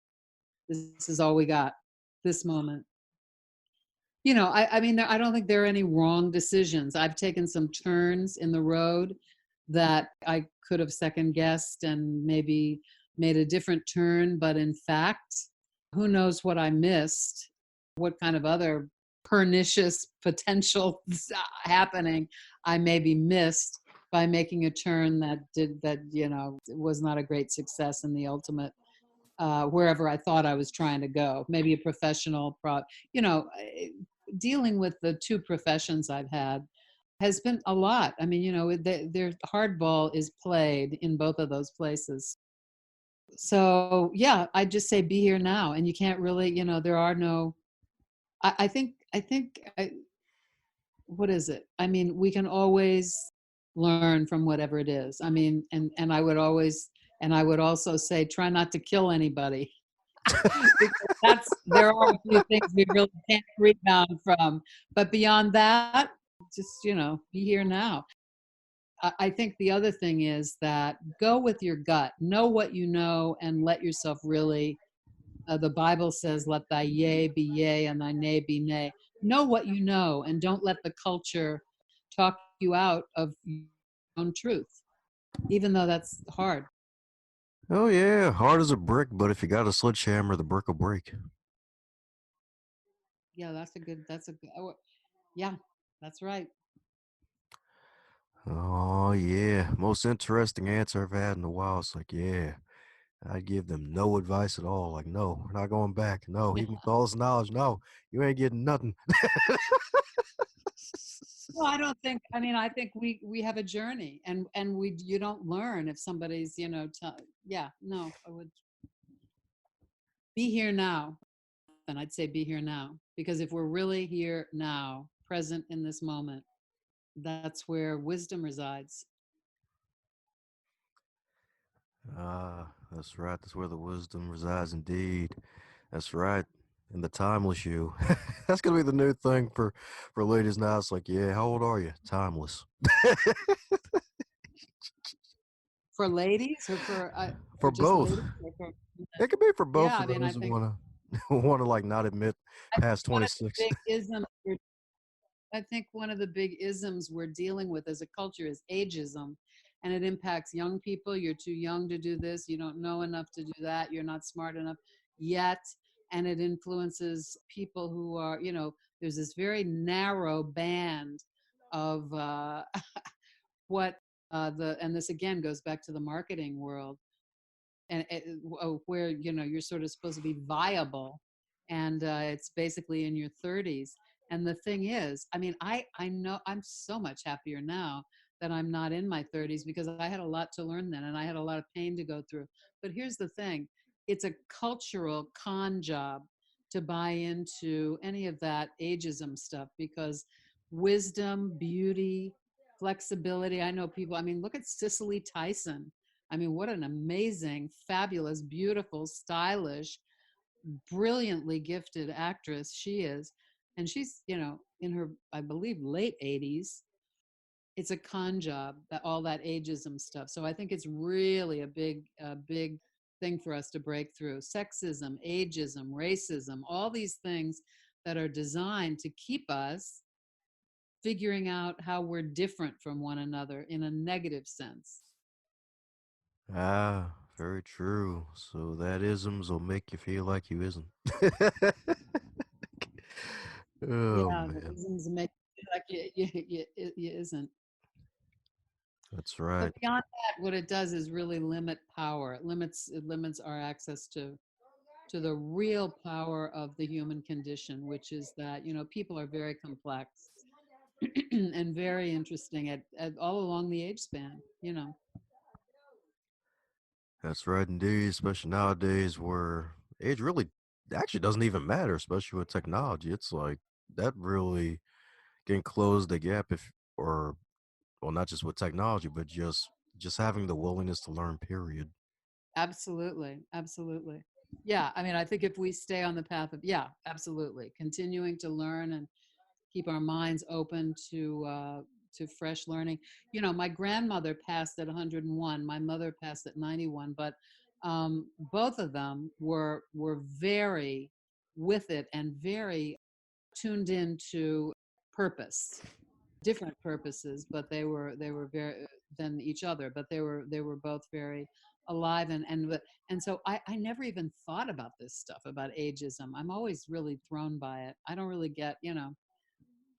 This is all we got. This moment. I mean, I don't think there are any wrong decisions. I've taken some turns in the road that I could have second guessed and maybe made a different turn. But in fact, who knows what I missed, what kind of other pernicious potential happening I maybe missed by making a turn that was not a great success in the ultimate, wherever I thought I was trying to go. Maybe a professional, you know, dealing with the two professions I've had, has been a lot. I mean, their hardball is played in both of those places. So yeah, I just say be here now, and you can't really, there are no. I think what is it? I mean, we can always learn from whatever it is. I mean, and I would also say try not to kill anybody because there are a few things we really can't rebound from. But beyond that, just be here now. I think the other thing is that go with your gut, know what you know, and let yourself really. The Bible says, "Let thy yea be yea and thy nay be nay." Know what you know, and don't let the culture talk you out of your own truth, even though that's hard. Oh yeah, hard as a brick, but if you got a sledgehammer, the brick will break. Yeah, that's a good. That's a good. Oh, yeah, that's right. Oh yeah, most interesting answer I've had in a while. It's like, yeah, I'd give them no advice at all. Like, no, we're not going back. No, even with all this knowledge, no, you ain't getting nothing. Well, I don't think. I mean, I think we have a journey, and we you don't learn if somebody's yeah. No, I would be here now. And I'd say be here now because if we're really here now, present in this moment, that's where wisdom resides. Ah, that's right. That's where the wisdom resides indeed. That's right. In the timeless you. That's gonna be the new thing for ladies now. It's like, yeah, how old are you? Timeless. For ladies For or just both. ladies or for It could be for both yeah, of I mean, I those who think wanna wanna like not admit I think past one of the 26. big isms I think one of the big isms we're dealing with as a culture is ageism, and it impacts young people. You're too young to do this. You don't know enough to do that. You're not smart enough yet. And it influences people who are, there's this very narrow band of what and this again goes back to the marketing world and where you're sort of supposed to be viable and it's basically in your 30s. And the thing is, I mean, I know I'm so much happier now that I'm not in my 30s because I had a lot to learn then and I had a lot of pain to go through. But here's the thing, it's a cultural con job to buy into any of that ageism stuff because wisdom, beauty, flexibility, I know people, I mean, look at Cicely Tyson. I mean, what an amazing, fabulous, beautiful, stylish, brilliantly gifted actress she is. And she's, in her, I believe, late 80s. It's a con job, that all that ageism stuff. So I think it's really a big thing for us to break through. Sexism, ageism, racism, all these things that are designed to keep us figuring out how we're different from one another in a negative sense. Ah, very true. So that isms will make you feel like you isn't. Oh Yeah, the man, isms make you feel like you isn't. that's But right. beyond that, what it does is really limit power. It limits our access to the real power of the human condition, which is that people are very complex and very interesting at all along the age span. That's right indeed, especially nowadays where age really actually doesn't even matter, especially with technology. It's like that really can close the gap if or well not just with technology, but just having the willingness to learn, period. Absolutely, absolutely. Yeah, I mean, I think if we stay on the path of yeah, absolutely, continuing to learn and keep our minds open to fresh learning. My grandmother passed at 101. My mother passed at 91. But both of them were very with it and very tuned into purpose, different purposes, but they were very than each other. But they were both very alive and so I never even thought about this stuff about ageism. I'm always really thrown by it. I don't really get.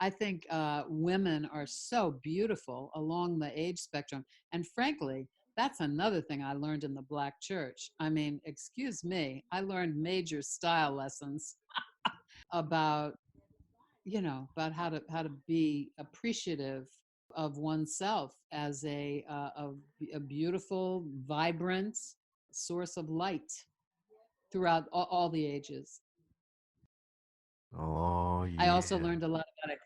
I think women are so beautiful along the age spectrum. And frankly, that's another thing I learned in the Black church. I mean, excuse me, I learned major style lessons about, about how to be appreciative of oneself as a beautiful, vibrant source of light throughout all the ages. Oh I also yeah. learned a lot about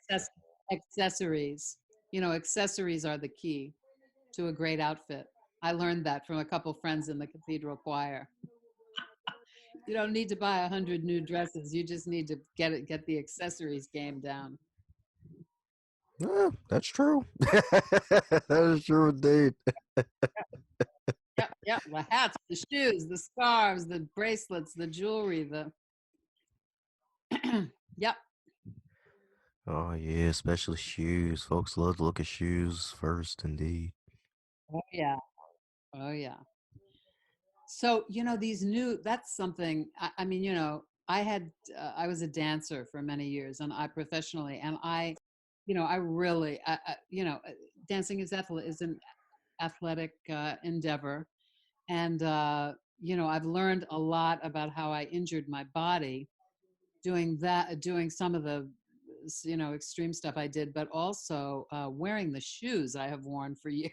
accessories. You know, accessories are the key to a great outfit. I learned that from a couple friends in the cathedral choir. You don't need to buy 100 new dresses. You just need to get the accessories game down. Yeah, that's true. That is true indeed. Yep, yep. The hats, the shoes, the scarves, the bracelets, the jewelry, the yep. Oh yeah, especially shoes. Folks love to look at shoes first, indeed. Oh yeah. Oh yeah. So, you know, these new, that's something, I mean, you know, I was a dancer for many years and I professionally, and you know, I really, you know, dancing is an athletic endeavor. And, you know, I've learned a lot about how I injured my body doing that, doing some of the, you know, extreme stuff I did, but also wearing the shoes I have worn for years.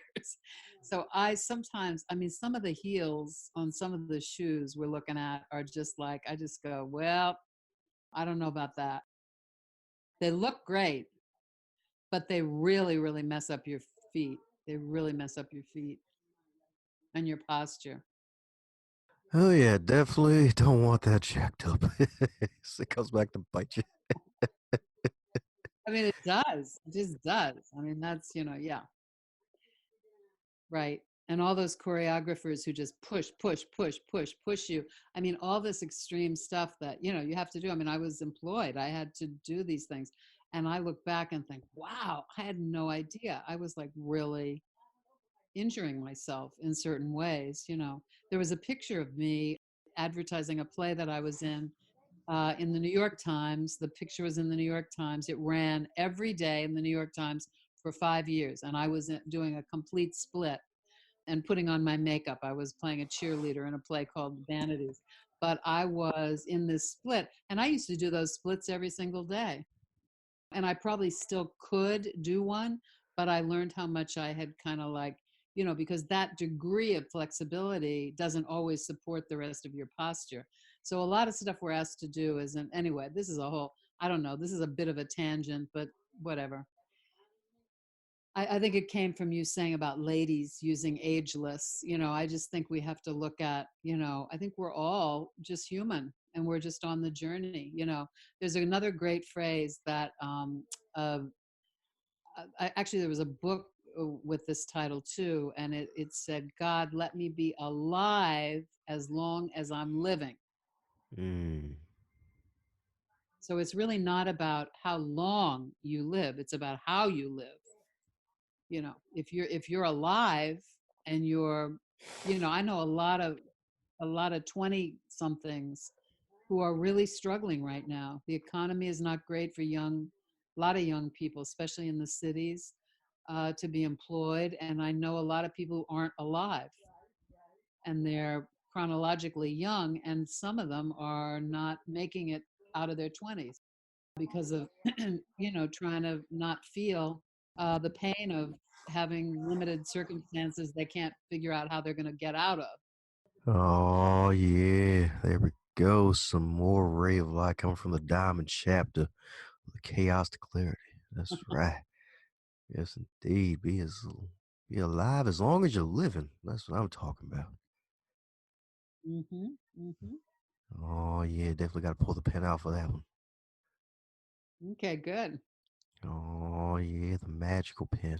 So I sometimes, I mean, some of the heels on some of the shoes we're looking at are just like, I just go, well, I don't know about that. They look great, but they really, really mess up your feet. They really mess up your feet and your posture. Oh yeah, definitely don't want that jacked up. It comes back to bite you. I mean, it does. It just does. I mean, that's, you know, yeah. Right. And all those choreographers who just push, push, push, push, push you. I mean, all this extreme stuff that, you know, you have to do. I mean, I was employed, I had to do these things. And I look back and think, wow, I had no idea. I was like really injuring myself in certain ways. You know, there was a picture of me advertising a play that I was in the New York Times. The picture was in the New York Times. It ran every day in the New York Times for 5 years. And I was doing a complete split and putting on my makeup. I was playing a cheerleader in a play called Vanities. But I was in this split, and I used to do those splits every single day. And I probably still could do one, but I learned how much I had kind of like, you know, because that degree of flexibility doesn't always support the rest of your posture. So a lot of stuff we're asked to do isn't, anyway, this is a whole, I don't know, this is a bit of a tangent, but whatever. I think it came from you saying about ladies using ageless. You know, I just think we have to look at, you know, I think we're all just human and we're just on the journey. You know, there's another great phrase that uh, actually there was a book with this title too, and it said, God, let me be alive as long as I'm living. Mm, So it's really not about how long you live, it's about how you live. You know, if you're alive and you're, you know, I know a lot of 20 somethings who are really struggling right now. The economy is not great for a lot of young people, especially in the cities, to be employed. And I know a lot of people who aren't alive and they're chronologically young, and some of them are not making it out of their 20s because of you know, trying to not feel the pain of having limited circumstances they can't figure out how they're going to get out of. oh yeah, there we go. Some more ray of light coming from the diamond chapter, the chaos to clarity. That's right. Yes, indeed. Be alive as long as you're living. That's what I'm talking about. Hmm. Hmm. Oh yeah, definitely got to pull the pen out for that one. Okay, good, Oh yeah, the magical pen.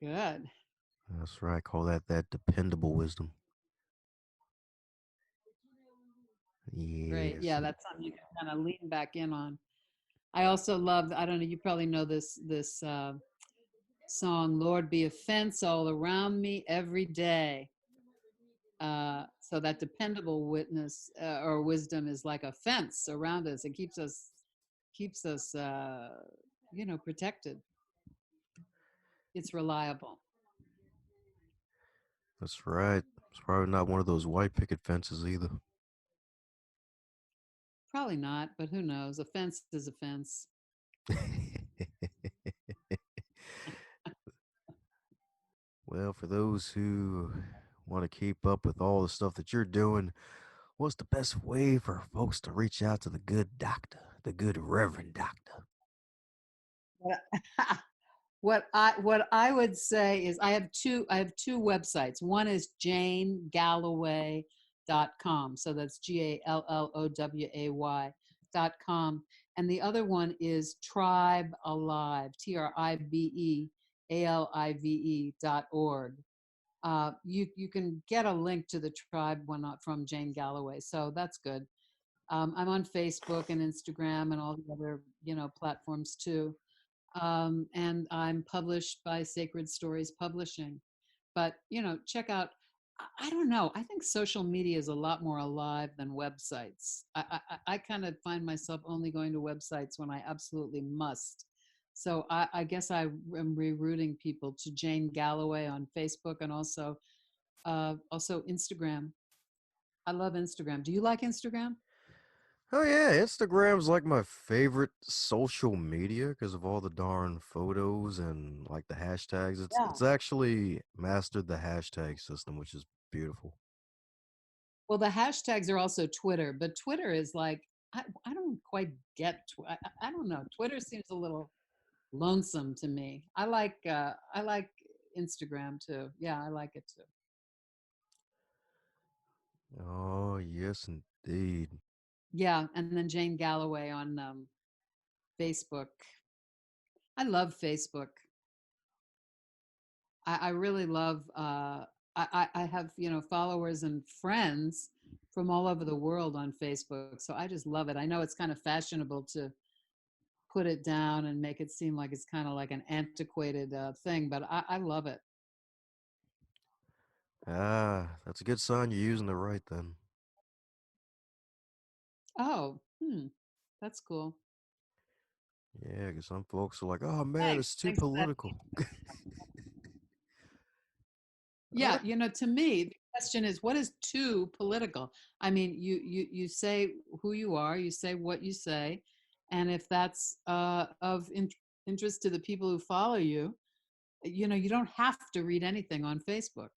good, That's right. Call that dependable wisdom. great. Yes. Yeah, that's something you can kind of lean back in on. I also love, I don't know, you probably know this song, Lord be a fence all around me every day. So that dependable witness or wisdom is like a fence around us. It keeps us you know, protected. It's reliable. That's right. It's probably not one of those white picket fences either. Probably not, but who knows? A fence is a fence. Well, for those who want to keep up with all the stuff that you're doing, what's the best way for folks to reach out to the good doctor, the good Reverend Doctor? What what I would say is I have two websites. One is janegalloway.com. So that's GALLOWAY.com. And the other one is Tribe Alive, TRIBEALIVE.org. You can get a link to the Tribe one from Jane Galloway. So that's good. I'm on Facebook and Instagram and all the other, platforms too. And I'm published by Sacred Stories Publishing. But check out. I don't know. I think social media is a lot more alive than websites. I kind of find myself only going to websites when I absolutely must. So I guess I am rerouting people to Jane Galloway on Facebook and also Instagram. I love Instagram. Do you like Instagram? Oh yeah, Instagram's like my favorite social media because of all the darn photos and like the hashtags. It's Yeah. actually mastered the hashtag system, which is beautiful. Well, the hashtags are also Twitter, but Twitter is like I don't quite get. I don't know. Twitter seems a little lonesome to me. I like Instagram too. Yeah, I like it too. Oh yes, indeed. Yeah, and then Jane Galloway on Facebook. I love Facebook. I really love. I have followers and friends from all over the world on Facebook, so I just love it. I know it's kind of fashionable to put it down and make it seem like it's kind of like an antiquated thing, but I love it. Ah, that's a good sign you're using it right then. Oh, that's cool. Yeah, because some folks are like, "Oh man, Thanks. it's too Thanks for that. political." All Yeah, right. to me, the question is, what is too political? I mean, you say who you are, you say what you say, and if that's of interest to the people who follow you, you don't have to read anything on Facebook.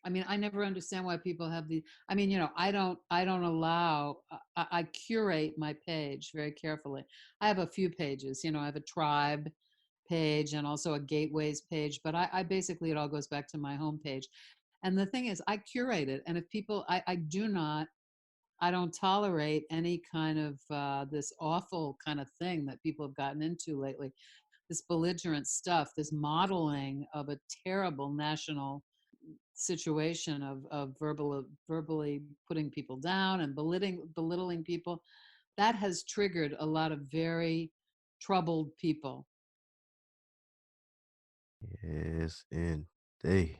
I mean, I never understand why people have the. I mean, I don't allow. I curate my page very carefully. I have a few pages. I have a tribe page and also a gateways page, but I basically it all goes back to my home page. And the thing is, I curate it, and if people, I do not. I don't tolerate any kind of this awful kind of thing that people have gotten into lately. This belligerent stuff, this modeling of a terrible national situation of verbally putting people down and belittling people, that has triggered a lot of very troubled people. Yes, indeed.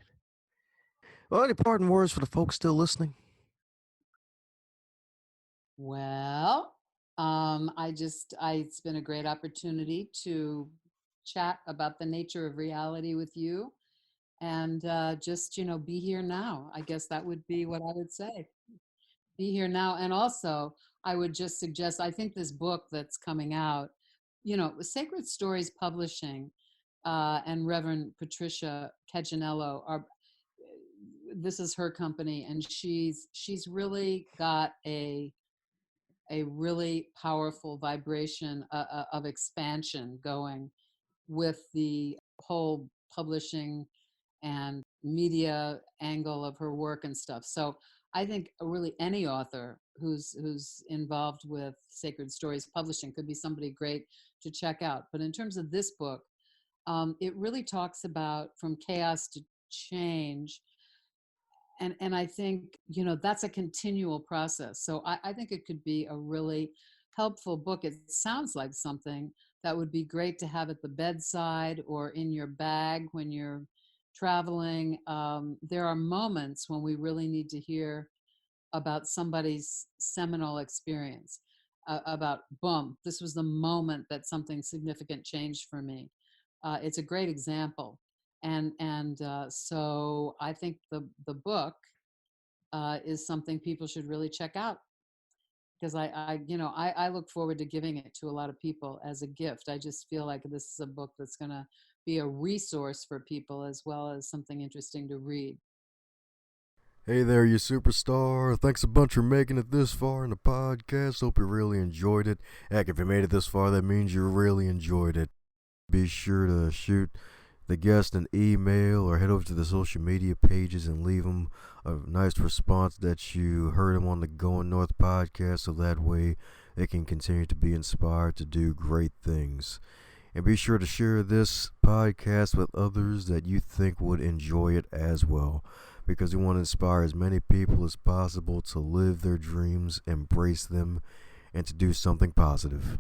Well, any parting words for the folks still listening? Well, it's been a great opportunity to chat about the nature of reality with you, and just be here now. I guess that would be what I would say. Be here now. And also, I would just suggest, I think this book that's coming out, Sacred Stories Publishing, and Reverend Patricia Caginello are, this is her company, and she's really got a really powerful vibration of expansion going with the whole publishing and media angle of her work and stuff. So I think really any author who's involved with Sacred Stories Publishing could be somebody great to check out. But in terms of this book, it really talks about from chaos to change, and I think that's a continual process. So I think it could be a really helpful book. It sounds like something that would be great to have at the bedside or in your bag when you're traveling. There are moments when we really need to hear about somebody's seminal experience, about boom, this was the moment that something significant changed for me. It's a great example, and so I think the book is something people should really check out, because I look forward to giving it to a lot of people as a gift. I just feel like this is a book that's going to be a resource for people as well as something interesting to read. Hey there, you superstar. Thanks a bunch for making it this far in the podcast. Hope you really enjoyed it. Heck, if you made it this far, that means you really enjoyed it. Be sure to shoot the guest an email or head over to the social media pages and leave them a nice response that you heard them on the Going North podcast, so that way they can continue to be inspired to do great things. And be sure to share this podcast with others that you think would enjoy it as well, because we want to inspire as many people as possible to live their dreams, embrace them, and to do something positive.